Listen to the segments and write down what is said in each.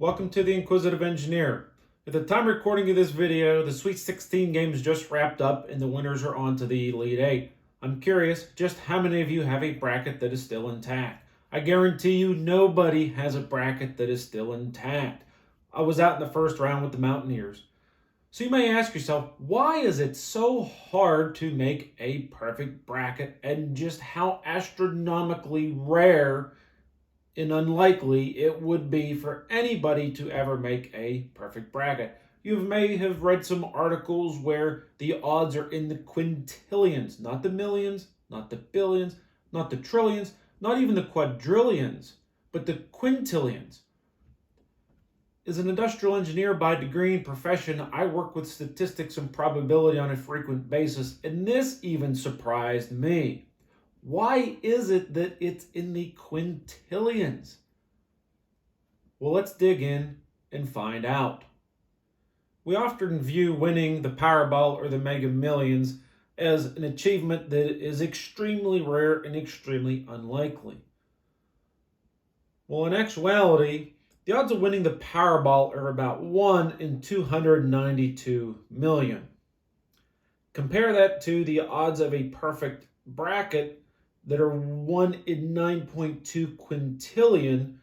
Welcome to the Inquisitive Engineer. At the time of recording of this video, the Sweet 16 games just wrapped up and the winners are on to the Elite 8. I'm curious just how many of you have a bracket that is still intact. I guarantee you nobody has a bracket that is still intact. I was out in the first round with the Mountaineers. So you may ask yourself, why is it so hard to make a perfect bracket, and just how astronomically rare and unlikely it would be for anybody to ever make a perfect bracket. You may have read some articles where the odds are in the quintillions, not the millions, not the billions, not the trillions, not even the quadrillions, but the quintillions. As an industrial engineer by degree and profession, I work with statistics and probability on a frequent basis, and this even surprised me. Why is it that it's in the quintillions? Well, let's dig in and find out. We often view winning the Powerball or the Mega Millions as an achievement that is extremely rare and extremely unlikely. Well, in actuality, the odds of winning the Powerball are about 1 in 292 million. Compare that to the odds of a perfect bracket that are 1 in 9.2 quintillion.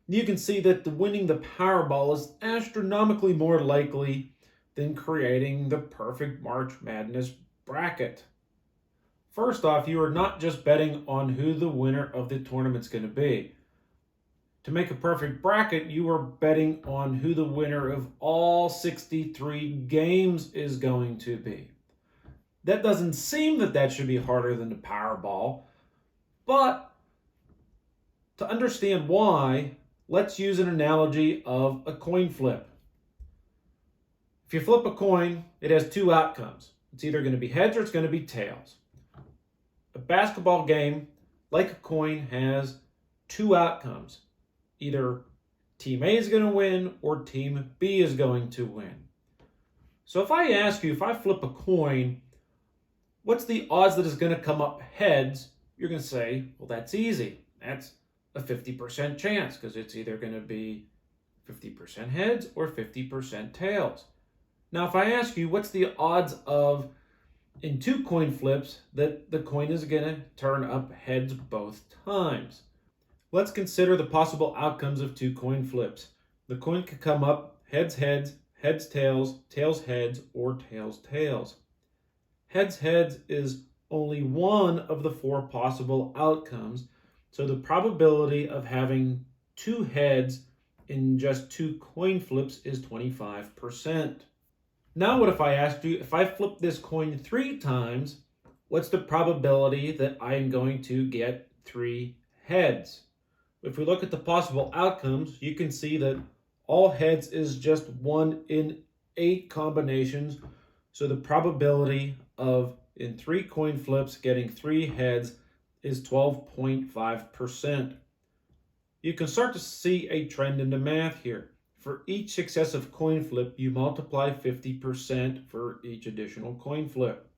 You can see that winning the Powerball is astronomically more likely than creating the perfect March Madness bracket. First off, you are not just betting on who the winner of the tournament's going to be. To make a perfect bracket, you are betting on who the winner of all 63 games is going to be. That doesn't seem that should be harder than the Powerball. But to understand why, let's use an analogy of a coin flip. If you flip a coin, it has two outcomes. It's either going to be heads or it's going to be tails. A basketball game, like a coin, has two outcomes. Either Team A is going to win or Team B is going to win. So if I ask you, if I flip a coin, what's the odds that it's going to come up heads? You're going to say, well, that's easy. That's a 50% chance because it's either going to be 50% heads or 50% tails. Now, if I ask you, what's the odds of, in two coin flips, that the coin is going to turn up heads both times? Let's consider the possible outcomes of two coin flips. The coin could come up heads, heads, heads, tails, tails, heads, or tails, tails. Heads, heads is only one of the four possible outcomes, so the probability of having two heads in just two coin flips is 25%. Now what if I asked you, if I flip this coin 3 times, what's the probability that I am going to get 3 heads? If we look at the possible outcomes, you can see that all heads is just 1 in 8 combinations, so the probability of in 3 coin flips getting 3 heads is 12.5%. You can start to see a trend in the math here. For each successive coin flip, you multiply 50% for each additional coin flip.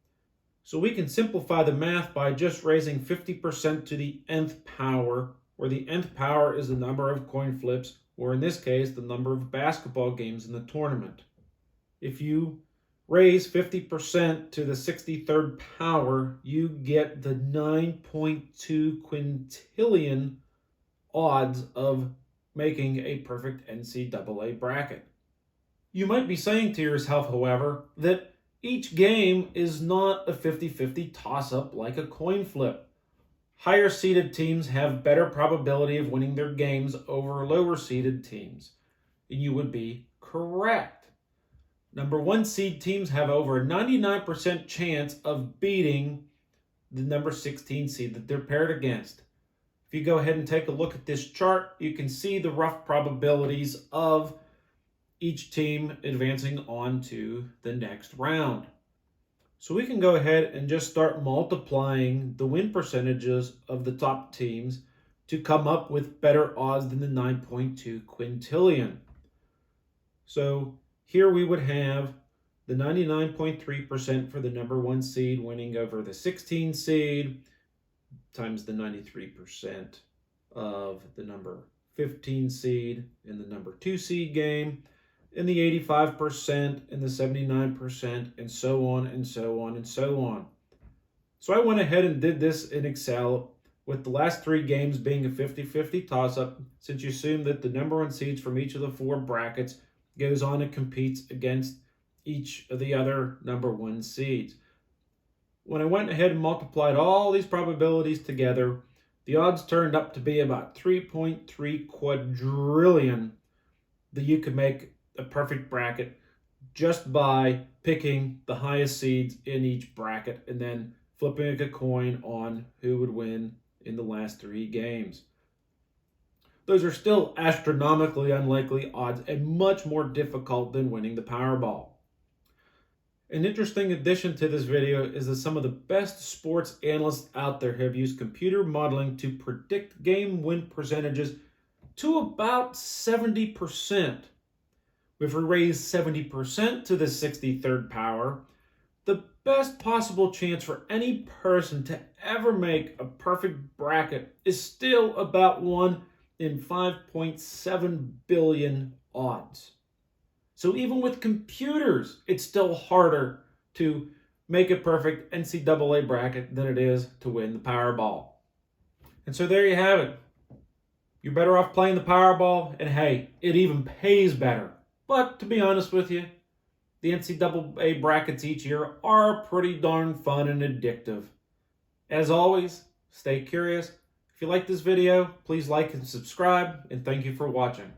So we can simplify the math by just raising 50% to the nth power, where the nth power is the number of coin flips, or in this case, the number of basketball games in the tournament. If you raise 50% to the 63rd power, you get the 9.2 quintillion odds of making a perfect NCAA bracket. You might be saying to yourself, however, that each game is not a 50-50 toss-up like a coin flip. Higher seeded teams have better probability of winning their games over lower seeded teams. And you would be correct. Number 1 seed teams have over a 99% chance of beating the number 16 seed that they're paired against. If you go ahead and take a look at this chart, you can see the rough probabilities of each team advancing on to the next round. So we can go ahead and just start multiplying the win percentages of the top teams to come up with better odds than the 9.2 quintillion. So here we would have the 99.3% for the number 1 seed winning over the 16 seed times the 93% of the number 15 seed in the number 2 seed game, in the 85%, in the 79%, and so on and so on and so on. So I went ahead and did this in Excel with the last 3 games being a 50-50 toss-up, since you assume that the number 1 seeds from each of the 4 brackets goes on and competes against each of the other number 1 seeds. When I went ahead and multiplied all these probabilities together, the odds turned up to be about 3.3 quadrillion that you could make a perfect bracket just by picking the highest seeds in each bracket and then flipping a coin on who would win in the last 3 games. Those are still astronomically unlikely odds and much more difficult than winning the Powerball. An interesting addition to this video is that some of the best sports analysts out there have used computer modeling to predict game win percentages to about 70%. If we raise 70% to the 63rd power, the best possible chance for any person to ever make a perfect bracket is still about 1 in 5.7 billion odds. So even with computers, it's still harder to make a perfect NCAA bracket than it is to win the Powerball. And so there you have it. You're better off playing the Powerball, and hey, it even pays better. But to be honest with you, the NCAA brackets each year are pretty darn fun and addictive. As always, stay curious. If you like this video, please like and subscribe, and thank you for watching.